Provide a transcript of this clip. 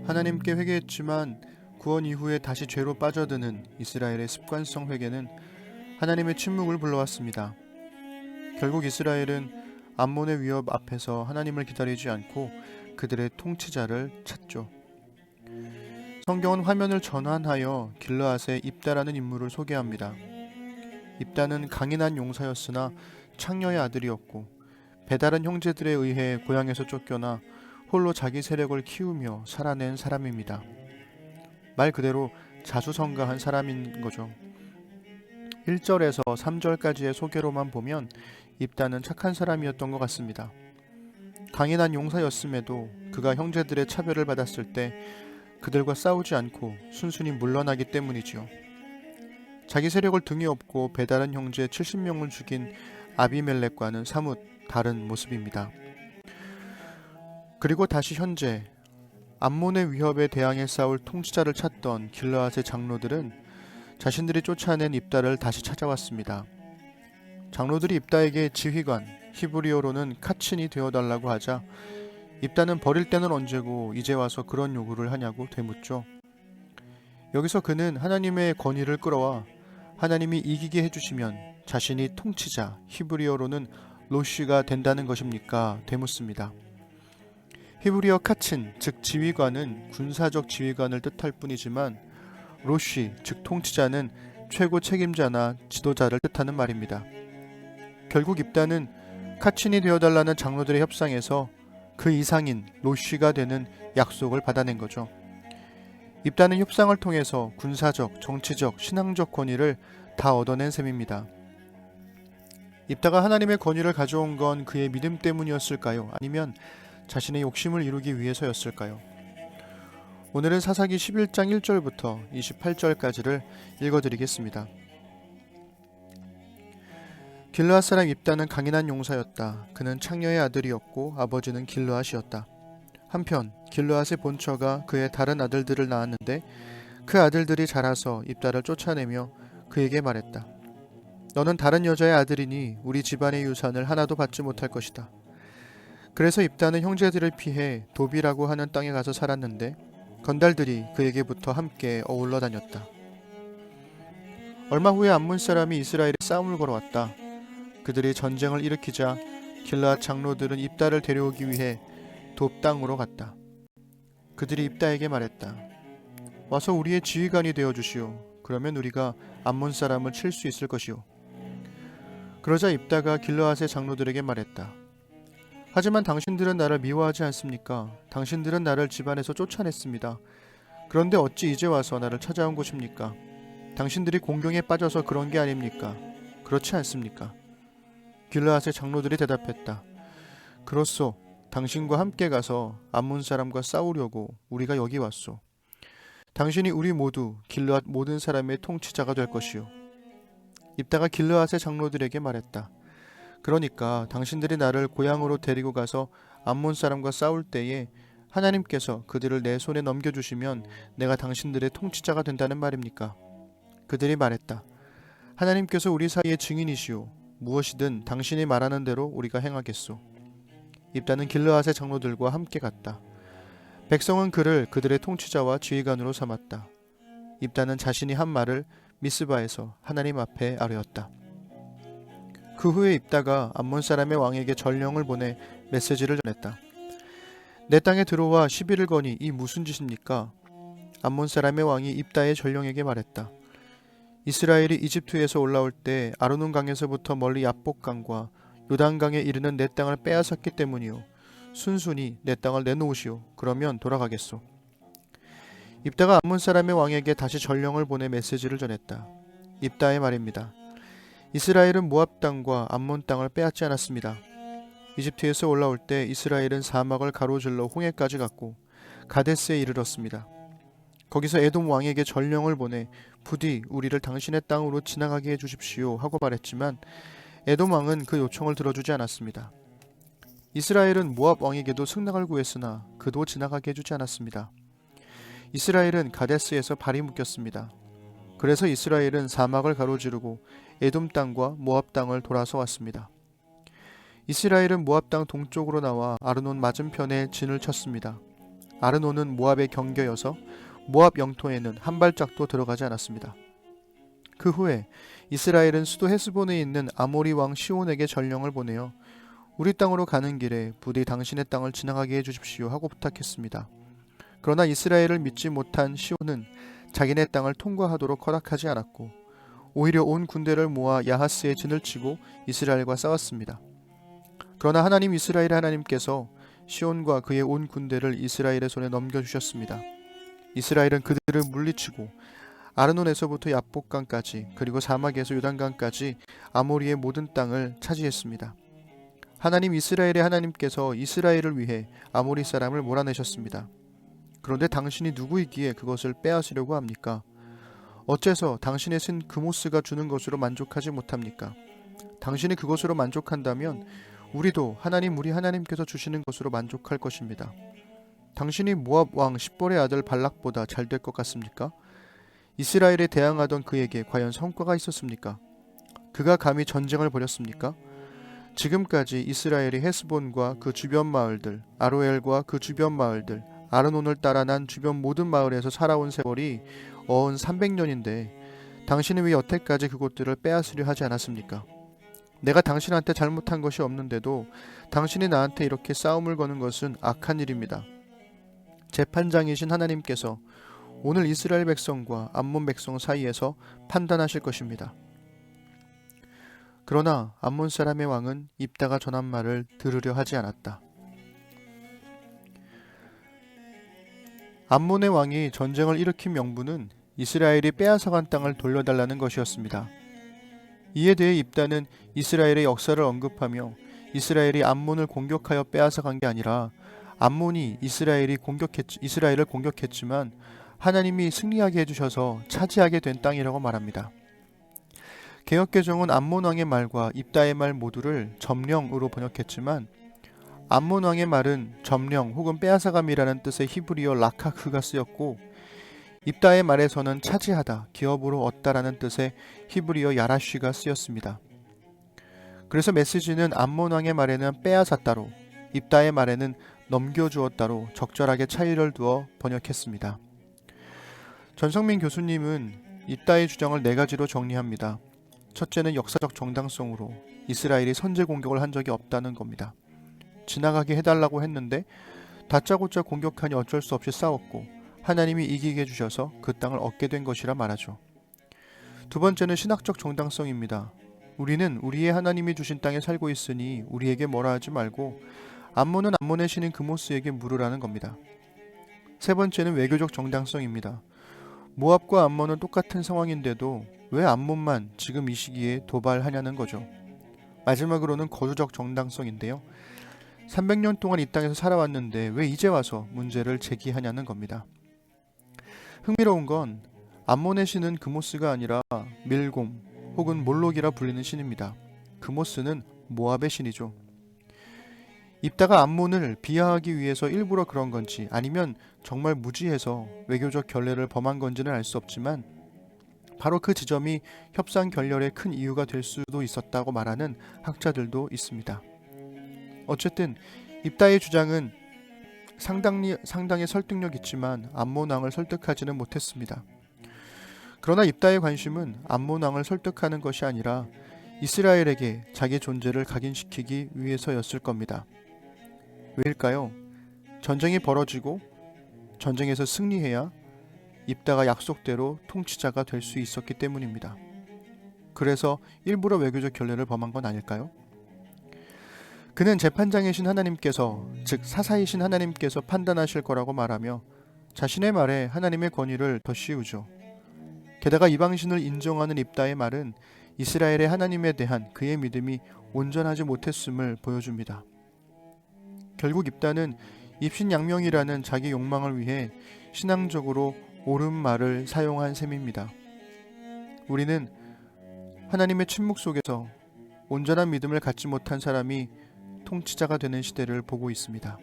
하나님께 회개했지만 구원 이후에 다시 죄로 빠져드는 이스라엘의 습관성 회개는 하나님의 침묵을 불러왔습니다. 결국 이스라엘은 암몬의 위협 앞에서 하나님을 기다리지 않고 그들의 통치자를 찾죠. 성경은 화면을 전환하여 길르앗의 입다라는 인물을 소개합니다. 입다는 강인한 용사였으나 창녀의 아들이었고 배다른 형제들에 의해 고향에서 쫓겨나 홀로 자기 세력을 키우며 살아낸 사람입니다. 말 그대로 자수성가한 사람인 거죠. 1절에서 3절까지의 소개로만 보면 입다는 착한 사람이었던 것 같습니다. 강인한 용사였음에도 그가 형제들의 차별을 받았을 때 그들과 싸우지 않고 순순히 물러나기 때문이지요. 자기 세력을 등에 업고 배다른 형제 70명을 죽인 아비멜렉과는 사뭇 다른 모습입니다. 그리고 다시 현재 암몬의 위협에 대항해 싸울 통치자를 찾던 길르앗의 장로들은 자신들이 쫓아낸 입다를 다시 찾아왔습니다. 장로들이 입다에게 지휘관, 히브리어로는 카친이 되어달라고 하자 입다는 버릴 때는 언제고 이제 와서 그런 요구를 하냐고 되묻죠. 여기서 그는 하나님의 권위를 끌어와 하나님이 이기게 해주시면 자신이 통치자, 히브리어로는 로쉬가 된다는 것입니까? 되묻습니다. 히브리어 카친, 즉 지휘관은 군사적 지휘관을 뜻할 뿐이지만 로쉬, 즉 통치자는 최고 책임자나 지도자를 뜻하는 말입니다. 결국 입다는 카친이 되어달라는 장로들의 협상에서 그 이상인 로쉬가 되는 약속을 받아낸 거죠. 입다는 협상을 통해서 군사적, 정치적, 신앙적 권위를 다 얻어낸 셈입니다. 입다가 하나님의 권위를 가져온 건 그의 믿음 때문이었을까요? 아니면 자신의 욕심을 이루기 위해서였을까요? 오늘은 사사기 11장 1절부터 28절까지를 읽어드리겠습니다. 길르앗 사람 입다는 강인한 용사였다. 그는 창녀의 아들이었고 아버지는 길르앗이었다. 한편 길르앗의 본처가 그의 다른 아들들을 낳았는데 그 아들들이 자라서 입다를 쫓아내며 그에게 말했다. 너는 다른 여자의 아들이니 우리 집안의 유산을 하나도 받지 못할 것이다. 그래서 입다는 형제들을 피해 도비라고 하는 땅에 가서 살았는데 건달들이 그에게부터 함께 어울러 다녔다. 얼마 후에 암몬 사람이 이스라엘에 싸움을 걸어왔다. 그들이 전쟁을 일으키자 길르앗 장로들은 입다를 데려오기 위해 돕 땅으로 갔다. 그들이 입다에게 말했다. 와서 우리의 지휘관이 되어주시오. 그러면 우리가 암몬 사람을 칠 수 있을 것이오. 그러자 입다가 길르앗의 장로들에게 말했다. 하지만 당신들은 나를 미워하지 않습니까? 당신들은 나를 집안에서 쫓아냈습니다. 그런데 어찌 이제 와서 나를 찾아온 것입니까? 당신들이 공경에 빠져서 그런 게 아닙니까? 그렇지 않습니까? 길르앗의 장로들이 대답했다. 그렇소. 당신과 함께 가서 암몬 사람과 싸우려고 우리가 여기 왔소. 당신이 우리 모두 길르앗 모든 사람의 통치자가 될 것이오. 입다가 길르앗의 장로들에게 말했다. 그러니까 당신들이 나를 고향으로 데리고 가서 암몬 사람과 싸울 때에 하나님께서 그들을 내 손에 넘겨주시면 내가 당신들의 통치자가 된다는 말입니까? 그들이 말했다. 하나님께서 우리 사이의 증인이시오. 무엇이든 당신이 말하는 대로 우리가 행하겠소. 입다는 길르앗의 장로들과 함께 갔다. 백성은 그를 그들의 통치자와 지휘관으로 삼았다. 입다는 자신이 한 말을 미스바에서 하나님 앞에 아뢰었다. 그 후에 입다가 암몬 사람의 왕에게 전령을 보내 메시지를 전했다. 내 땅에 들어와 시비를 거니 이 무슨 짓입니까? 암몬 사람의 왕이 입다의 전령에게 말했다. 이스라엘이 이집트에서 올라올 때 아르논 강에서부터 멀리 야복강과 요단강에 이르는 내 땅을 빼앗았기 때문이요. 순순히 내 땅을 내놓으시오. 그러면 돌아가겠소. 입다가 암몬 사람의 왕에게 다시 전령을 보내 메시지를 전했다. 입다의 말입니다. 이스라엘은 모압 땅과 암몬 땅을 빼앗지 않았습니다. 이집트에서 올라올 때 이스라엘은 사막을 가로질러 홍해까지 갔고 가데스에 이르렀습니다. 거기서 에돔 왕에게 전령을 보내 부디 우리를 당신의 땅으로 지나가게 해주십시오 하고 말했지만 에돔 왕은 그 요청을 들어주지 않았습니다. 이스라엘은 모압 왕에게도 승낙을 구했으나 그도 지나가게 해주지 않았습니다. 이스라엘은 가데스에서 발이 묶였습니다. 그래서 이스라엘은 사막을 가로지르고 에돔 땅과 모압 땅을 돌아서 왔습니다. 이스라엘은 모압 땅 동쪽으로 나와 아르논 맞은편에 진을 쳤습니다. 아르논은 모압의 경계여서 모압 영토에는 한 발짝도 들어가지 않았습니다. 그 후에 이스라엘은 수도 헤스본에 있는 아모리 왕 시온에게 전령을 보내어 우리 땅으로 가는 길에 부디 당신의 땅을 지나가게 해주십시오 하고 부탁했습니다. 그러나 이스라엘을 믿지 못한 시온은 자기네 땅을 통과하도록 허락하지 않았고 오히려 온 군대를 모아 야하스에 진을 치고 이스라엘과 싸웠습니다. 그러나 하나님 이스라엘의 하나님께서 시온과 그의 온 군대를 이스라엘의 손에 넘겨주셨습니다. 이스라엘은 그들을 물리치고 아르논에서부터 야복강까지 그리고 사막에서 요단강까지 아모리의 모든 땅을 차지했습니다. 하나님 이스라엘의 하나님께서 이스라엘을 위해 아모리 사람을 몰아내셨습니다. 그런데 당신이 누구이기에 그것을 빼앗으려고 합니까? 어째서 당신의 신 그모스가 주는 것으로 만족하지 못합니까? 당신이 그것으로 만족한다면 우리도 우리 하나님께서 주시는 것으로 만족할 것입니다. 당신이 모압 왕 십볼의 아들 발락보다 잘 될 것 같습니까? 이스라엘에 대항하던 그에게 과연 성과가 있었습니까? 그가 감히 전쟁을 벌였습니까? 지금까지 이스라엘이 헤스본과 그 주변 마을들, 아로엘과 그 주변 마을들, 아르논을 따라 난 주변 모든 마을에서 살아온 세월이 어언 300년인데 당신은 왜 여태까지 그곳들을 빼앗으려 하지 않았습니까? 내가 당신한테 잘못한 것이 없는데도 당신이 나한테 이렇게 싸움을 거는 것은 악한 일입니다. 재판장이신 하나님께서 오늘 이스라엘 백성과 암몬 백성 사이에서 판단하실 것입니다. 그러나 암몬 사람의 왕은 입다가 전한 말을 들으려 하지 않았다. 암몬의 왕이 전쟁을 일으킨 명분은 이스라엘이 빼앗아간 땅을 돌려달라는 것이었습니다. 이에 대해 입다는 이스라엘의 역사를 언급하며 이스라엘이 암몬을 공격하여 빼앗아간 게 아니라 암몬이 이스라엘을 공격했지만 하나님이 승리하게 해주셔서 차지하게 된 땅이라고 말합니다. 개역개정은 암몬 왕의 말과 입다의 말 모두를 점령으로 번역했지만 암몬 왕의 말은 점령 혹은 빼앗아감이라는 뜻의 히브리어 라카크가 쓰였고 입다의 말에서는 차지하다, 기업으로 얻다라는 뜻의 히브리어 야라쉬가 쓰였습니다. 그래서 메시지는 암몬 왕의 말에는 빼앗았다로, 입다의 말에는 넘겨주었다로 적절하게 차이를 두어 번역했습니다. 전성민 교수님은 입다의 주장을 4가지로 정리합니다. 첫째는 역사적 정당성으로 이스라엘이 선제 공격을 한 적이 없다는 겁니다. 지나가게 해달라고 했는데 다짜고짜 공격하니 어쩔 수 없이 싸웠고 하나님이 이기게 해주셔서 그 땅을 얻게 된 것이라 말하죠. 두 번째는 신학적 정당성입니다. 우리는 우리의 하나님이 주신 땅에 살고 있으니 우리에게 뭐라 하지 말고 암몬은 암몬의 신인 그모스에게 물으라는 겁니다. 세 번째는 외교적 정당성입니다. 모압과 암몬은 똑같은 상황인데도 왜 암몬만 지금 이 시기에 도발하냐는 거죠. 마지막으로는 거주적 정당성인데요. 300년 동안 이 땅에서 살아왔는데 왜 이제 와서 문제를 제기하냐는 겁니다. 흥미로운 건 암몬의 신은 그모스가 아니라 밀곰 혹은 몰록이라 불리는 신입니다. 그모스는 모압의 신이죠. 입다가 암몬을 비하하기 위해서 일부러 그런 건지 아니면 정말 무지해서 외교적 결례를 범한 건지는 알 수 없지만 바로 그 지점이 협상 결렬의 큰 이유가 될 수도 있었다고 말하는 학자들도 있습니다. 어쨌든 입다의 주장은 상당히 설득력 있지만 암몬 왕을 설득하지는 못했습니다. 그러나 입다의 관심은 암몬 왕을 설득하는 것이 아니라 이스라엘에게 자기 존재를 각인시키기 위해서였을 겁니다. 왜일까요? 전쟁이 벌어지고 전쟁에서 승리해야 입다가 약속대로 통치자가 될 수 있었기 때문입니다. 그래서 일부러 외교적 결례를 범한 건 아닐까요? 그는 재판장이신 하나님께서, 즉 사사이신 하나님께서 판단하실 거라고 말하며 자신의 말에 하나님의 권위를 더 씌우죠. 게다가 이방신을 인정하는 입다의 말은 이스라엘의 하나님에 대한 그의 믿음이 온전하지 못했음을 보여줍니다. 결국 입다는 입신양명이라는 자기 욕망을 위해 신앙적으로 옳은 말을 사용한 셈입니다. 우리는 하나님의 침묵 속에서 온전한 믿음을 갖지 못한 사람이 통치자가 되는 시대를 보고 있습니다.